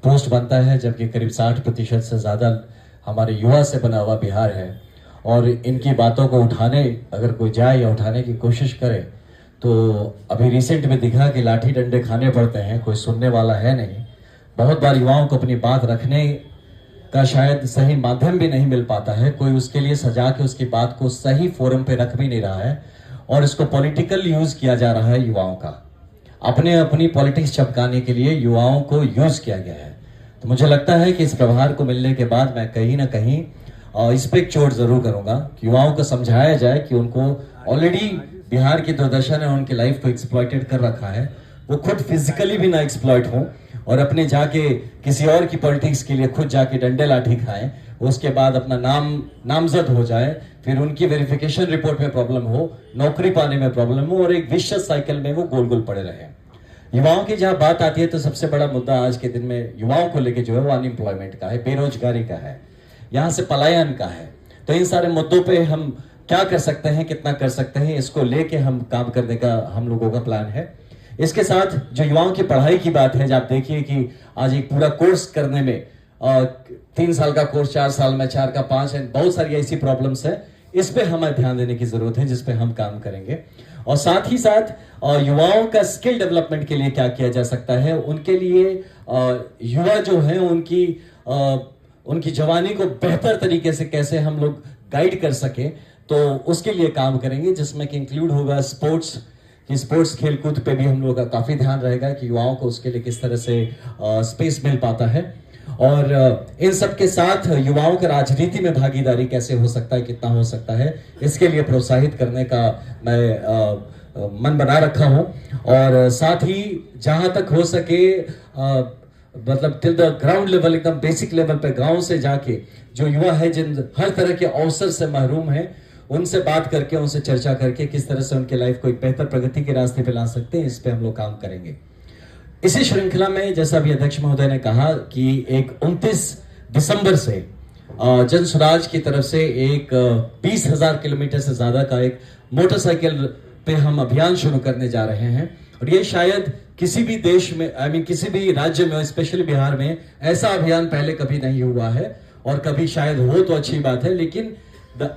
Post बनता है, जबकि करीब 60% से ज़्यादा हमारे युवा से बना हुआ बिहार है। और इनकी बातों को उठाने अगर कोई जाए या उठाने की कोशिश करे तो अभी रिसेंट में दिखा कि लाठी डंडे खाने पड़ते हैं, कोई सुनने वाला है नहीं। बहुत बार युवाओं को अपनी बात रखने का शायद सही माध्यम भी नहीं मिल पाता है, कोई उसके लिए सजा के उसकी बात को सही फोरम पे रख भी नहीं रहा है और इसको पॉलिटिकल यूज किया जा रहा है। युवाओं का अपनी पॉलिटिक्स चपकाने के लिए युवाओं को यूज किया गया है। तो मुझे लगता है कि इस प्रभार को मिलने के बाद मैं कहीं ना कहीं इस पे एक चोट जरूर करूंगा कि युवाओं को समझाया जाए कि उनको ऑलरेडी बिहार की दुर्दशा ने उनकी लाइफ को एक्सप्लॉइटेड कर रखा है, वो खुद फिजिकली भी ना एक्सप्लॉइट हो और अपने जाके किसी और की पॉलिटिक्स के लिए खुद जाके डंडे लाठी खाएं, उसके बाद अपना नामजद हो जाए, फिर उनकी वेरिफिकेशन रिपोर्ट में प्रॉब्लम हो, नौकरी पाने में प्रॉब्लम हो और एक विशियस साइकिल में वो गोल गोल पड़े रहे। युवाओं की जहां बात आती है तो सबसे बड़ा मुद्दा आज के दिन में युवाओं को लेके जो है वो अनएम्प्लॉयमेंट का है, बेरोजगारी का है, यहाँ से पलायन का है। तो इन सारे मुद्दों पे हम क्या कर सकते हैं, कितना कर सकते हैं, इसको लेके हम काम करने का हम लोगों का प्लान है। इसके साथ जो युवाओं की पढ़ाई की बात है, जब आप देखिए कि आज एक पूरा कोर्स करने में 3 साल का कोर्स 4 साल में, 4 का 5 है, बहुत सारी ऐसी प्रॉब्लम्स है, इस पे हमें ध्यान देने की जरूरत है, जिस पे हम काम करेंगे। और साथ ही साथ युवाओं का स्किल डेवलपमेंट के लिए क्या किया जा सकता है, उनके लिए युवा जो है उनकी जवानी को बेहतर तरीके से कैसे हम लोग गाइड कर सके, तो उसके लिए काम करेंगे, जिसमें कि इंक्लूड होगा स्पोर्ट्स खेलकूद पे भी हम लोग का काफी ध्यान रहेगा कि युवाओं को उसके लिए किस तरह से स्पेस मिल पाता है। और इन सब के साथ युवाओं का राजनीति में भागीदारी कैसे हो सकता है, कितना हो सकता है, इसके लिए प्रोत्साहित करने का मैं मन बना रखा हूं। और साथ ही जहां तक हो सके मतलब टिल द ग्राउंड लेवल, एकदम बेसिक लेवल पे गांव से जाके जो युवा है जिन हर तरह के अवसर से महरूम है, उनसे बात करके, उनसे चर्चा करके किस तरह से उनके लाइफ को एक बेहतर प्रगति के रास्ते पे ला सकते हैं, इस पे हम लोग काम करेंगे। इसी श्रृंखला में जैसा अभी अध्यक्ष महोदय ने कहा कि एक 29 दिसंबर से जन स्वराज की तरफ से एक 20,000 किलोमीटर से ज्यादा का एक मोटरसाइकिल पे हम अभियान शुरू करने जा रहे हैं। और ये शायद किसी भी देश में किसी भी राज्य में, स्पेशली बिहार में ऐसा अभियान पहले कभी नहीं हुआ है और कभी शायद हो तो अच्छी बात है। लेकिन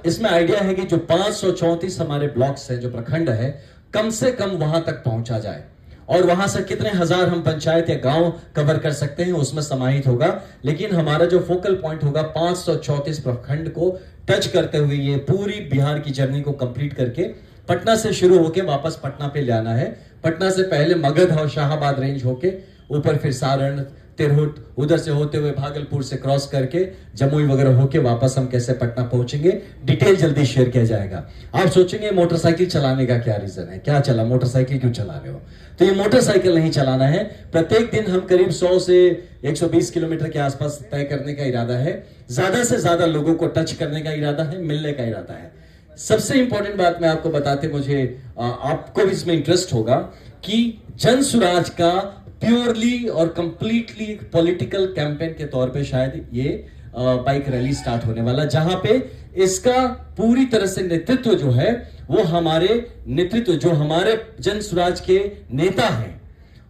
इसमें आइडिया है कि जो 534 हमारे ब्लॉक्स हैं, जो प्रखंड है, कम से कम वहां तक पहुंचा जाए और वहां से कितने हजार हम पंचायत या गांव कवर कर सकते हैं उसमें समाहित होगा। लेकिन हमारा जो फोकल पॉइंट होगा 534 प्रखंड को टच करते हुए ये पूरी बिहार की जर्नी को कंप्लीट करके पटना से शुरू होके वापस पटना पे ले आना है। पटना से पहले मगध और शाहाबाद रेंज होके ऊपर फिर सारण, तिरहुत, उधर से होते हुए भागलपुर से क्रॉस करके जमुई वगैरह होके वापस हम कैसे पटना पहुंचेंगे, डिटेल जल्दी शेयर किया जाएगा। आप सोचेंगे मोटरसाइकिल चलाने का क्या रीजन है, क्या चला, मोटरसाइकिल क्यों चला रहे हो? तो ये मोटरसाइकिल नहीं चलाना है। प्रत्येक दिन हम करीब 100 से 120 किलोमीटर के आसपास तय करने का इरादा है। ज्यादा से ज्यादा लोगों को टच करने का इरादा है, मिलने का इरादा है। सबसे इंपॉर्टेंट बात मैं आपको बताते, मुझे आपको भी इसमें इंटरेस्ट होगा कि जन स्वराज का प्योरली और कंप्लीटली पॉलिटिकल कैंपेन के तौर पे शायद ये बाइक रैली स्टार्ट होने वाला, जहां पे इसका पूरी तरह से नेतृत्व जो है वो हमारे जन स्वराज के नेता हैं,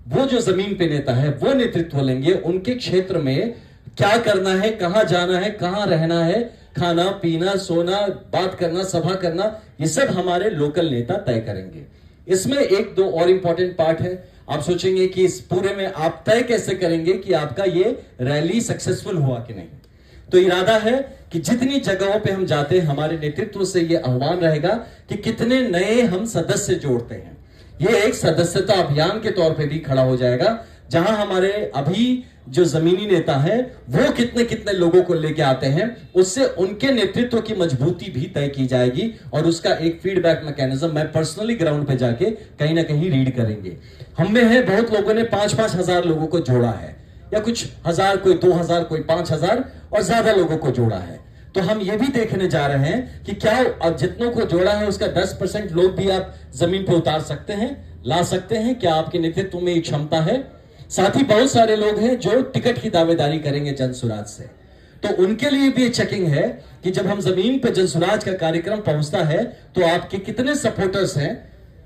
वो जो जमीन पे नेता है वो नेतृत्व लेंगे। उनके क्षेत्र में क्या करना है, कहां जाना है, कहां रहना है, खाना पीना, सोना, बात करना, सभा करना, ये सब हमारे लोकल नेता तय करेंगे। इसमें एक दो और इंपॉर्टेंट पार्ट है। आप सोचेंगे कि इस पूरे में आप तय कैसे करेंगे कि आपका ये रैली सक्सेसफुल हुआ कि नहीं। तो इरादा है कि जितनी जगहों पे हम जाते हैं, हमारे नेतृत्व से ये आह्वान रहेगा कि कितने नए हम सदस्य जोड़ते हैं। ये एक सदस्यता अभियान के तौर पे भी खड़ा हो जाएगा, जहां हमारे अभी जो जमीनी नेता है वो कितने कितने लोगों को लेके आते हैं, उससे उनके नेतृत्व की मजबूती भी तय की जाएगी और उसका एक फीडबैक मैकेनिज्म मैं पर्सनली ग्राउंड पे जाके कहीं ना कहीं रीड करेंगे। हम में है बहुत लोगों ने 5-5 हजार लोगों को जोड़ा है, या कुछ हजार, कोई 2000, कोई 5000 और ज्यादा लोगों को जोड़ा है। तो हम ये भी देखने जा रहे हैं कि क्या अब जितनों को जोड़ा है उसका 10% लोग भी आप जमीन पे उतार सकते हैं, ला सकते हैं, क्या आपके नेतृत्व में क्षमता है। साथ ही बहुत सारे लोग हैं जो टिकट की दावेदारी करेंगे जन स्वराज से, तो उनके लिए भी चेकिंग है कि जब हम जमीन पे जन स्वराज का कार्यक्रम पहुंचता है तो आपके कितने सपोर्टर्स हैं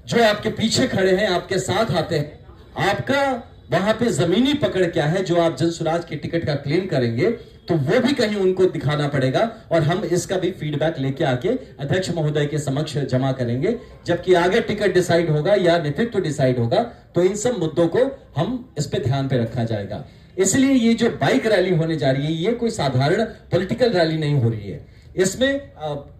जो आपके पीछे खड़े हैं, आपके साथ आते हैं, आपका वहां पे जमीनी पकड़ क्या है, जो आप जनसुराज के टिकट का क्लेम करेंगे तो वो भी कहीं उनको दिखाना पड़ेगा, और हम इसका भी फीडबैक लेके आके अध्यक्ष महोदय के समक्ष जमा करेंगे। जबकि आगे टिकट डिसाइड होगा या नेतृत्व डिसाइड होगा तो इन सब मुद्दों को हम इस पे ध्यान पे रखा जाएगा। इसलिए ये जो बाइक रैली होने जा रही है, ये कोई साधारण पॉलिटिकल रैली नहीं हो रही है।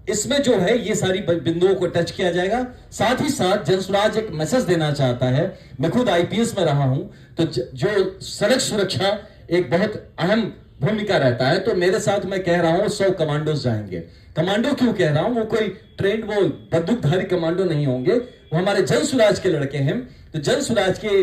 इसमें जो है ये सारी बिंदुओं को टच किया जाएगा। साथ ही साथ जनसुराज एक मैसेज देना चाहता है। मैं खुद आईपीएस में रहा हूं, तो जो सड़क सुरक्षा एक बहुत अहम भूमिका रहता है, तो मेरे साथ मैं कह रहा हूं 100 कमांडोज जाएंगे। कमांडो क्यों कह रहा हूं, वो कोई ट्रेंड वो बंदूकधारी कमांडो नहीं होंगे, वो हमारे जनसुराज के लड़के हैं। तो जनसुराज के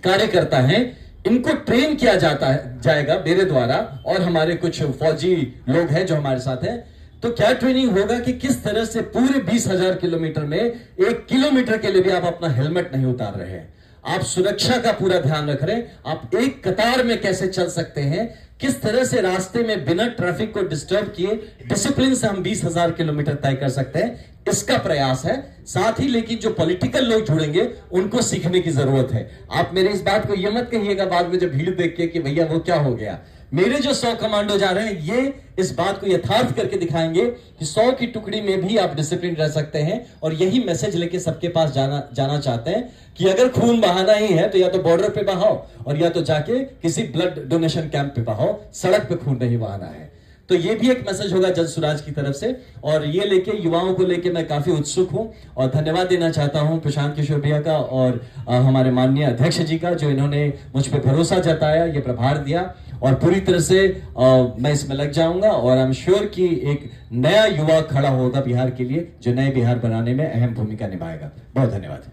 कार्यकर्ता हैं, इनको ट्रेन किया जाएगा मेरे द्वारा, और हमारे कुछ फौजी लोग हैं जो हमारे साथ हैं। तो क्या ट्रेनिंग होगा कि किस तरह से पूरे 20,000 किलोमीटर में 1 किलोमीटर के लिए भी आप अपना हेलमेट नहीं उतार रहे हैं, आप सुरक्षा का पूरा ध्यान रख रहे हैं, आप एक कतार में कैसे चल सकते हैं, किस तरह से रास्ते में बिना ट्रैफिक को डिस्टर्ब किए डिसिप्लिन से हम 20,000 किलोमीटर तय कर सकते हैं, इसका प्रयास है। साथ ही लेकिन जो पॉलिटिकल लोग जुड़ेंगे उनको सीखने की जरूरत है। आप मेरे इस बात को ये मत कहिएगा बाद में जब भीड़ देख के कि भैया वो क्या हो गया। मेरे जो 100 कमांडो जा रहे हैं, ये इस बात को यथार्थ करके दिखाएंगे कि 100 की टुकड़ी में भी आप डिसिप्लिन रह सकते हैं। और यही मैसेज लेके सबके पास जाना चाहते हैं कि अगर खून बहाना ही है तो या तो बॉर्डर पे बहाओ, और या तो जाके किसी ब्लड डोनेशन कैंप पे बहाओ, सड़क पे खून नहीं बहाना है। तो ये भी एक मैसेज होगा जनसुराज की तरफ से, और ये लेके युवाओं को लेके मैं काफी उत्सुक हूं। और धन्यवाद देना चाहता हूं प्रशांत किशोर भैया का और हमारे माननीय अध्यक्ष जी का, जो इन्होंने मुझ पे भरोसा जताया, ये प्रभार दिया, और पूरी तरह से मैं इसमें लग जाऊंगा। और आई एम श्योर कि एक नया युवा खड़ा होगा बिहार के लिए, जो नए बिहार बनाने में अहम भूमिका निभाएगा। बहुत धन्यवाद।